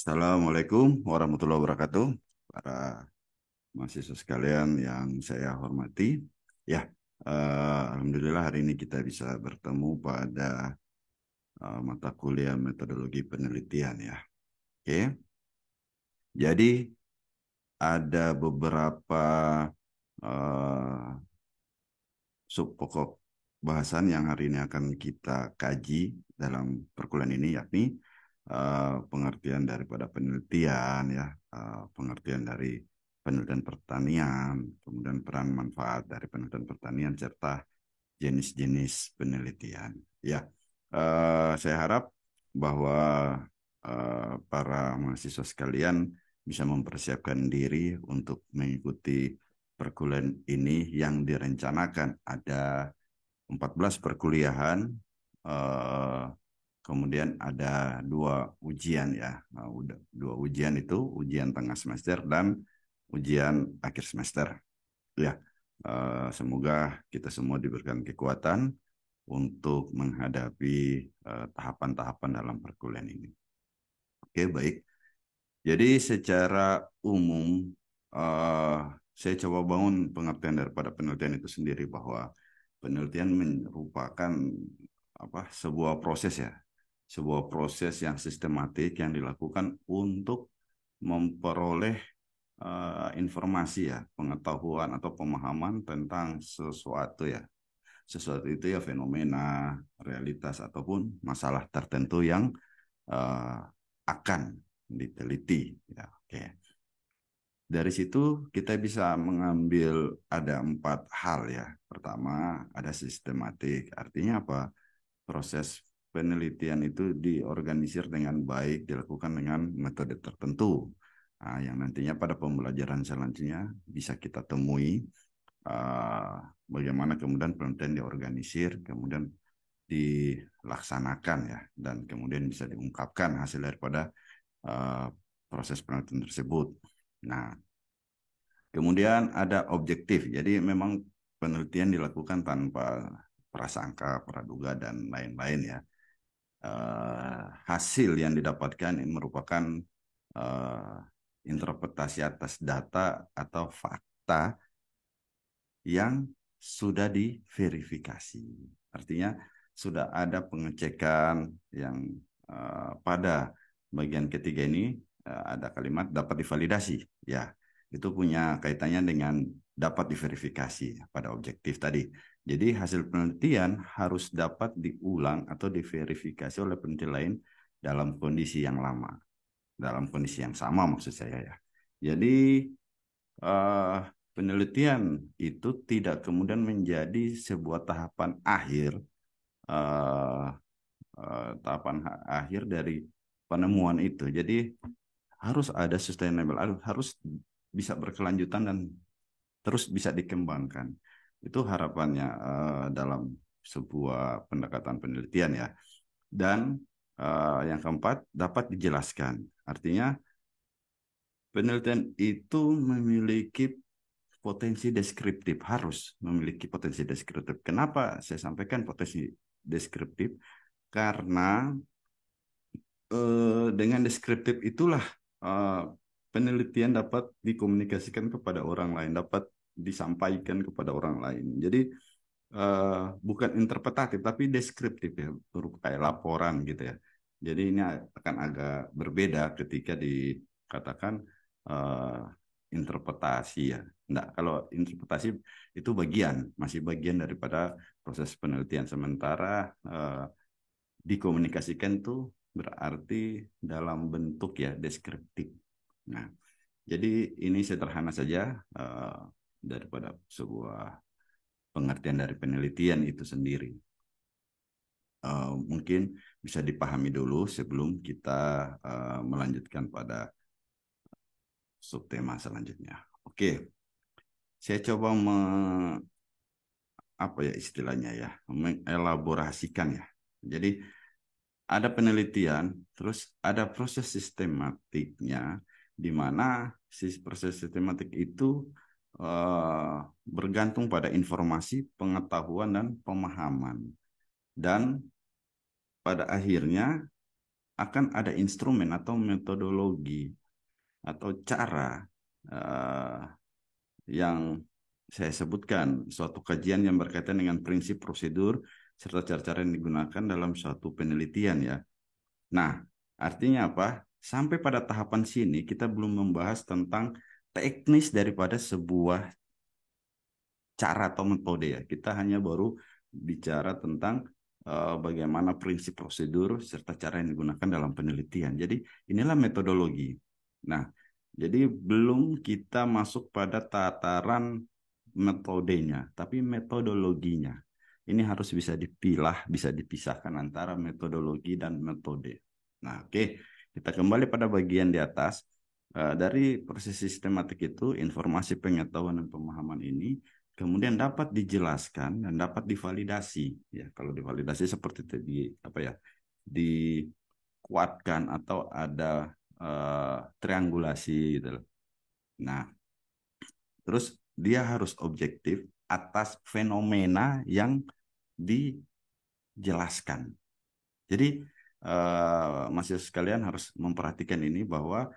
Assalamualaikum warahmatullahi wabarakatuh. Para mahasiswa sekalian yang saya hormati. Ya, Alhamdulillah hari ini kita bisa bertemu pada mata kuliah metodologi penelitian ya. Oke, jadi ada beberapa eh, sub pokok bahasan yang hari ini akan kita kaji dalam perkuliahan ini, yakni pengertian daripada penelitian ya, pengertian dari penelitian pertanian, kemudian peran manfaat dari penelitian pertanian serta jenis-jenis penelitian. Ya, saya harap bahwa para mahasiswa sekalian bisa mempersiapkan diri untuk mengikuti perkuliahan ini yang direncanakan ada 14 perkuliahan, eh, kemudian ada dua ujian ya. Nah, dua ujian itu ujian tengah semester dan ujian akhir semester. Ya, semoga kita semua diberikan kekuatan untuk menghadapi tahapan-tahapan dalam perkuliahan ini. Oke, baik. Jadi secara umum, eh, saya coba bangun pengertian daripada penelitian itu sendiri bahwa penelitian merupakan sebuah proses ya, sebuah proses yang sistematik yang dilakukan untuk memperoleh informasi ya, pengetahuan atau pemahaman tentang sesuatu ya. Sesuatu itu ya fenomena, realitas ataupun masalah tertentu yang eh, akan diteliti ya. Oke. Dari situ kita bisa mengambil ada 4 hal ya. Pertama, ada sistematik. Artinya apa? Proses penelitian itu diorganisir dengan baik, dilakukan dengan metode tertentu. Nah, yang nantinya pada pembelajaran selanjutnya bisa kita temui bagaimana kemudian penelitian diorganisir, kemudian dilaksanakan ya, dan kemudian bisa diungkapkan hasil daripada uh, proses penelitian tersebut. Nah, kemudian ada objektif. Jadi memang penelitian dilakukan tanpa prasangka, praduga, dan lain-lain ya. Hasil yang didapatkan ini merupakan uh, interpretasi atas data atau fakta yang sudah diverifikasi. Artinya sudah ada pengecekan yang pada bagian ketiga ini ada kalimat dapat divalidasi. Ya, itu punya kaitannya dengan dapat diverifikasi pada objektif tadi. Jadi hasil penelitian harus dapat diulang atau diverifikasi oleh peneliti lain dalam kondisi yang lama, dalam kondisi yang sama maksud saya ya. Jadi eh, penelitian itu tidak kemudian menjadi sebuah tahapan akhir, eh, tahapan akhir dari penemuan itu. Jadi harus ada sustainable, harus bisa berkelanjutan dan terus bisa dikembangkan. Itu harapannya dalam sebuah pendekatan penelitian ya. Dan yang keempat dapat dijelaskan. Artinya penelitian itu memiliki potensi deskriptif, harus memiliki potensi deskriptif. Kenapa saya sampaikan potensi deskriptif? Karena dengan deskriptif itulah eh, penelitian dapat dikomunikasikan kepada orang lain, dapat disampaikan kepada orang lain. Jadi bukan interpretatif tapi deskriptif ya, berupa kayak laporan gitu ya. Jadi ini akan agak berbeda ketika dikatakan eh, interpretasi ya. Enggak, kalau interpretasi itu masih bagian daripada proses penelitian. Sementara dikomunikasikan itu berarti dalam bentuk ya deskriptif. Nah, jadi ini sederhana saja daripada sebuah pengertian dari penelitian itu sendiri. Mungkin bisa dipahami dulu sebelum kita melanjutkan pada subtema selanjutnya. Oke, saya coba apa ya istilahnya ya, mengelaborasikan ya. Jadi ada penelitian, terus ada proses sistematiknya, di mana proses sistematik itu bergantung pada informasi, pengetahuan, dan pemahaman. Dan pada akhirnya akan ada instrumen atau metodologi atau cara yang saya sebutkan, suatu kajian yang berkaitan dengan prinsip prosedur serta cara-cara yang digunakan dalam suatu penelitian ya. Nah, artinya apa? Sampai pada tahapan sini kita belum membahas tentang teknis daripada sebuah cara atau metode ya. Kita hanya baru bicara tentang bagaimana prinsip prosedur serta cara yang digunakan dalam penelitian. Jadi inilah metodologi. Nah, jadi belum kita masuk pada tataran metodenya, tapi metodologinya. Ini harus bisa dipilah, bisa dipisahkan antara metodologi dan metode. Nah, oke. Kita kembali pada bagian di atas. Dari proses sistematik itu, informasi pengetahuan dan pemahaman ini kemudian dapat dijelaskan dan dapat divalidasi. Ya, kalau divalidasi seperti tadi apa ya, dikuatkan atau ada triangulasi gitu loh. Nah, terus dia harus objektif atas fenomena yang dijelaskan. Jadi mahasiswa sekalian harus memperhatikan ini bahwa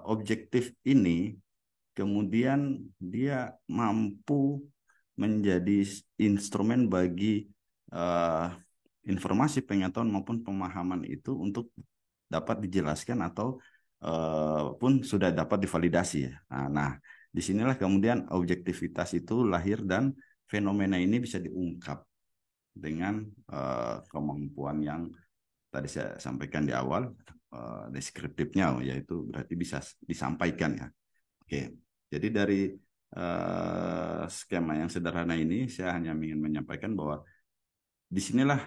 objektif ini kemudian dia mampu menjadi instrumen bagi uh, informasi pengetahuan maupun pemahaman itu untuk dapat dijelaskan atau pun sudah dapat divalidasi ya. Nah, disinilah kemudian objektivitas itu lahir dan fenomena ini bisa diungkap dengan kemampuan yang tadi saya sampaikan di awal, deskriptifnya, yaitu berarti bisa disampaikan ya. Oke, jadi dari skema yang sederhana ini saya hanya ingin menyampaikan bahwa disinilah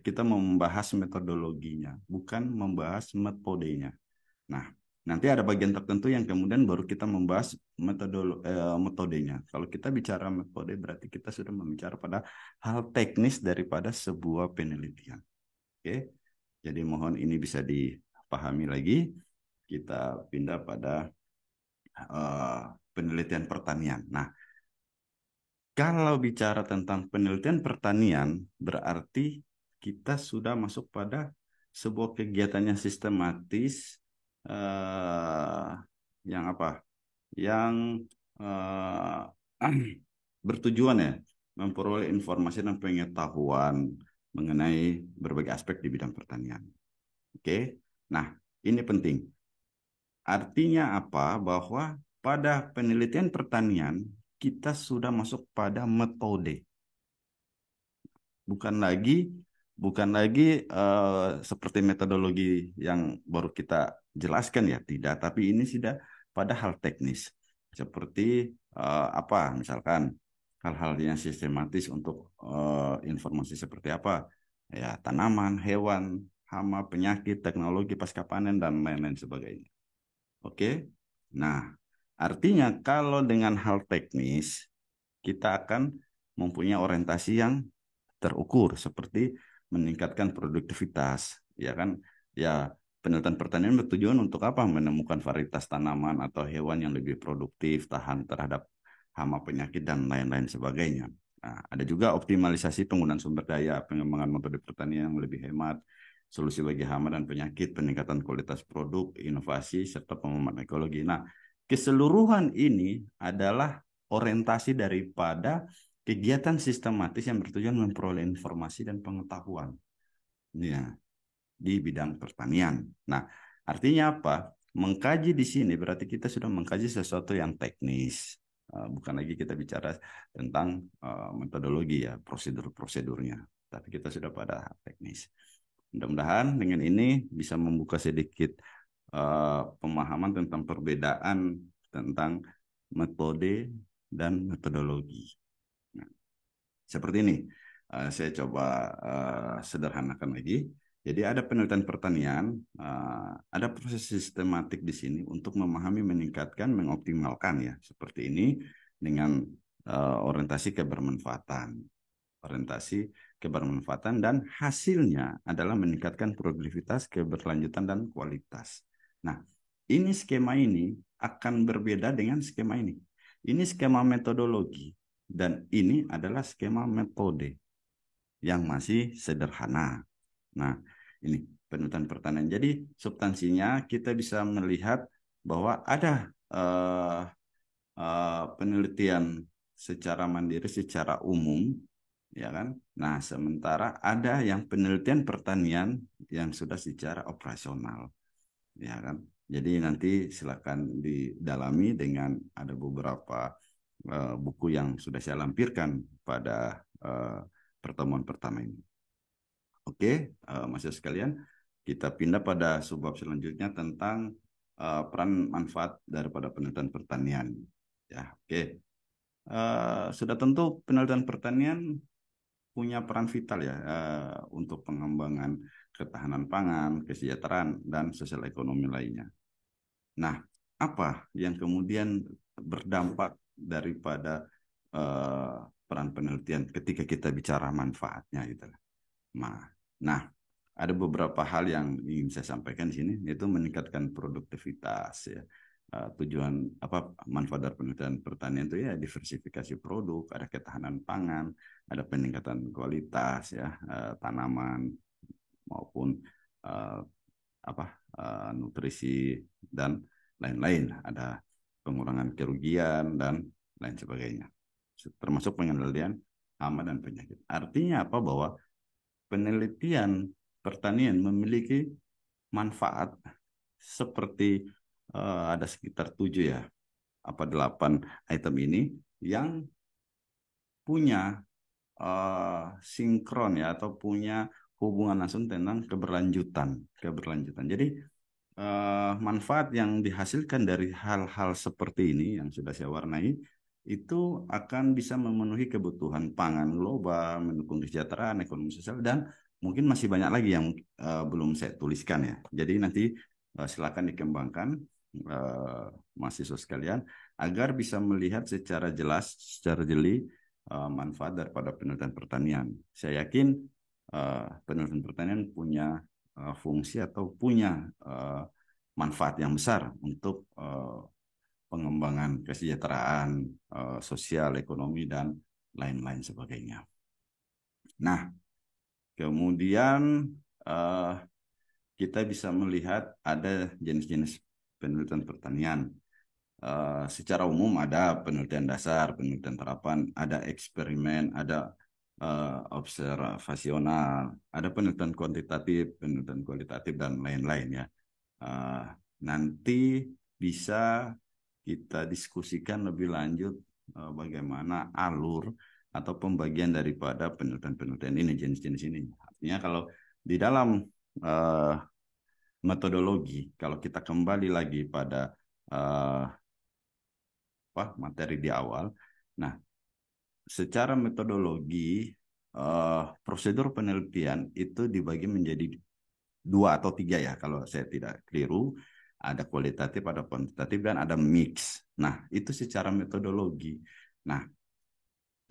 kita membahas metodologinya, bukan membahas metodenya. Nah, nanti ada bagian tertentu yang kemudian baru kita membahas metodenya. Kalau kita bicara metode, berarti kita sudah membicara pada hal teknis daripada sebuah penelitian. Oke, jadi mohon ini bisa dipahami lagi. Kita pindah pada penelitian pertanian. Nah, kalau bicara tentang penelitian pertanian, berarti kita sudah masuk pada sebuah kegiatan yang sistematis, yang apa? Yang bertujuan ya, memperoleh informasi dan pengetahuan mengenai berbagai aspek di bidang pertanian. Oke, nah ini penting. Artinya apa? Bahwa pada penelitian pertanian kita sudah masuk pada metode, bukan lagi seperti metodologi yang baru kita jelaskan ya, tidak. Tapi ini sudah pada hal teknis seperti apa? Misalkan hal-hal yang sistematis untuk informasi seperti apa? Ya, tanaman, hewan, hama, penyakit, teknologi pasca panen dan lain-lain sebagainya. Oke. Nah, artinya kalau dengan hal teknis kita akan mempunyai orientasi yang terukur seperti meningkatkan produktivitas, ya kan? Ya, penelitian pertanian bertujuan untuk apa? Menemukan varietas tanaman atau hewan yang lebih produktif, tahan terhadap hama penyakit dan lain-lain sebagainya. Nah, ada juga optimalisasi penggunaan sumber daya, pengembangan metode pertanian yang lebih hemat, solusi bagi hama dan penyakit, peningkatan kualitas produk, inovasi, serta pengembangan ekologi. Nah, keseluruhan ini adalah orientasi daripada kegiatan sistematis yang bertujuan memperoleh informasi dan pengetahuan ya, di bidang pertanian. Nah, artinya apa? Mengkaji di sini berarti kita sudah mengkaji sesuatu yang teknis. Bukan lagi kita bicara tentang metodologi ya, prosedur-prosedurnya. Tapi kita sudah pada teknis. Mudah-mudahan dengan ini bisa membuka sedikit pemahaman tentang perbedaan tentang metode dan metodologi. Nah, seperti ini, saya coba sederhanakan lagi. Jadi ada penelitian pertanian, ada proses sistematik di sini untuk memahami, meningkatkan, mengoptimalkan ya. Seperti ini dengan orientasi kebermanfaatan. Orientasi kebermanfaatan dan hasilnya adalah meningkatkan produktivitas, keberlanjutan, dan kualitas. Nah, ini skema ini akan berbeda dengan skema ini. Ini skema metodologi. Dan ini adalah skema metode yang masih sederhana. Nah, ini penelitian pertanian. Jadi substansinya kita bisa melihat bahwa ada penelitian secara mandiri, secara umum, ya kan? Nah, sementara ada yang penelitian pertanian yang sudah secara operasional, ya kan? Jadi nanti silakan didalami dengan ada beberapa buku yang sudah saya lampirkan pada pertemuan pertama ini. Oke, mahasiswa sekalian, kita pindah pada subbab selanjutnya tentang peran manfaat daripada penelitian pertanian. Ya, oke. Sudah tentu penelitian pertanian punya peran vital ya untuk pengembangan ketahanan pangan, kesejahteraan, dan sosial ekonomi lainnya. Nah, apa yang kemudian berdampak daripada peran penelitian ketika kita bicara manfaatnya gitu. Nah, ada beberapa hal yang ingin saya sampaikan di sini, yaitu meningkatkan produktivitas ya. Tujuan apa manfaat dari penelitian pertanian itu ya diversifikasi produk, ada ketahanan pangan, ada peningkatan kualitas ya tanaman maupun uh, nutrisi dan lain-lain, ada pengurangan kerugian dan lain sebagainya, termasuk pengendalian hama dan penyakit. Artinya apa? Bahwa penelitian pertanian memiliki manfaat seperti ada sekitar 7 ya, 8 item ini yang punya sinkron ya atau punya hubungan langsung tentang keberlanjutan. Jadi manfaat yang dihasilkan dari hal-hal seperti ini yang sudah saya warnai itu akan bisa memenuhi kebutuhan pangan global, mendukung kesejahteraan ekonomi sosial, dan mungkin masih banyak lagi yang belum saya tuliskan ya. Jadi nanti silakan dikembangkan mahasiswa sekalian agar bisa melihat secara jelas, secara jeli manfaat daripada penelitian pertanian. Saya yakin penelitian pertanian punya fungsi atau punya manfaat yang besar untuk pengembangan kesejahteraan sosial, ekonomi, dan lain-lain sebagainya. Nah, kemudian kita bisa melihat ada jenis-jenis penelitian pertanian. Secara umum ada penelitian dasar, penelitian terapan, ada eksperimen, ada observasional, ada penelitian kuantitatif, penelitian kualitatif, dan lain-lain ya. Nanti bisa kita diskusikan lebih lanjut bagaimana alur atau pembagian daripada penelitian-penelitian ini, jenis-jenis ini. Artinya kalau di dalam metodologi, kalau kita kembali lagi pada materi di awal, nah secara metodologi prosedur penelitian itu dibagi menjadi 2 atau 3 ya, kalau saya tidak keliru. Ada kualitatif, ada kuantitatif, dan ada mix. Nah, itu secara metodologi. Nah,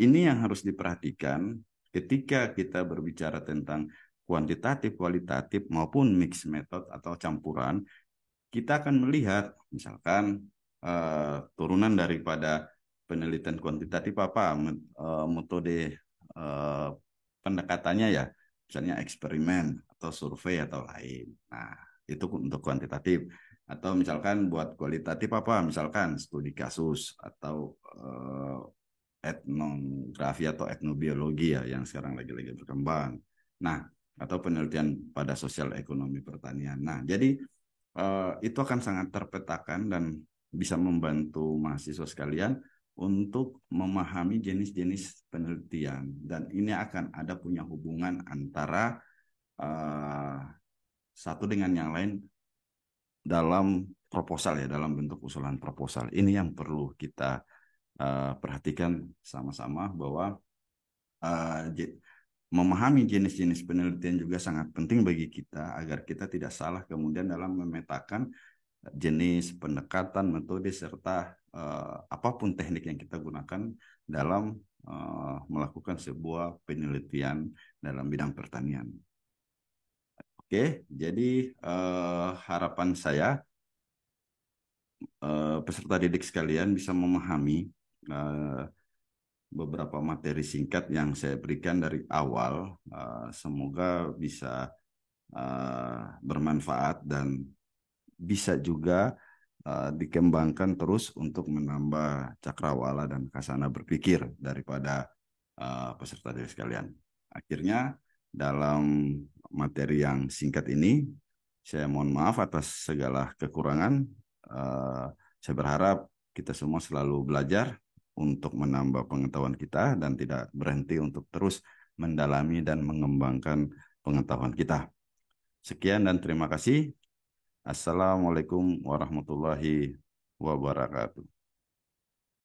ini yang harus diperhatikan ketika kita berbicara tentang kuantitatif, kualitatif, maupun mix method atau campuran. Kita akan melihat, misalkan, turunan daripada penelitian kuantitatif apa, metode pendekatannya ya, misalnya eksperimen atau survei atau lain. Nah, itu untuk kuantitatif. Atau misalkan buat kualitatif apa, misalkan studi kasus atau etnografi atau etnobiologi ya yang sekarang lagi-lagi berkembang. Nah, atau penelitian pada sosial ekonomi pertanian. Nah, jadi itu akan sangat terpetakan dan bisa membantu mahasiswa sekalian untuk memahami jenis-jenis penelitian, dan ini akan ada punya hubungan antara satu dengan yang lain dalam proposal ya, dalam bentuk usulan proposal. Ini yang perlu kita perhatikan sama-sama, bahwa memahami jenis-jenis penelitian juga sangat penting bagi kita agar kita tidak salah kemudian dalam memetakan jenis pendekatan, metode, serta apapun teknik yang kita gunakan dalam melakukan sebuah penelitian dalam bidang pertanian. Oke, jadi harapan saya peserta didik sekalian bisa memahami beberapa materi singkat yang saya berikan dari awal. Semoga bisa bermanfaat dan bisa juga dikembangkan terus untuk menambah cakrawala dan kasana berpikir daripada peserta didik sekalian. Akhirnya dalam materi yang singkat ini, saya mohon maaf atas segala kekurangan. Eh, saya berharap kita semua selalu belajar untuk menambah pengetahuan kita dan tidak berhenti untuk terus mendalami dan mengembangkan pengetahuan kita. Sekian dan terima kasih. Assalamualaikum warahmatullahi wabarakatuh.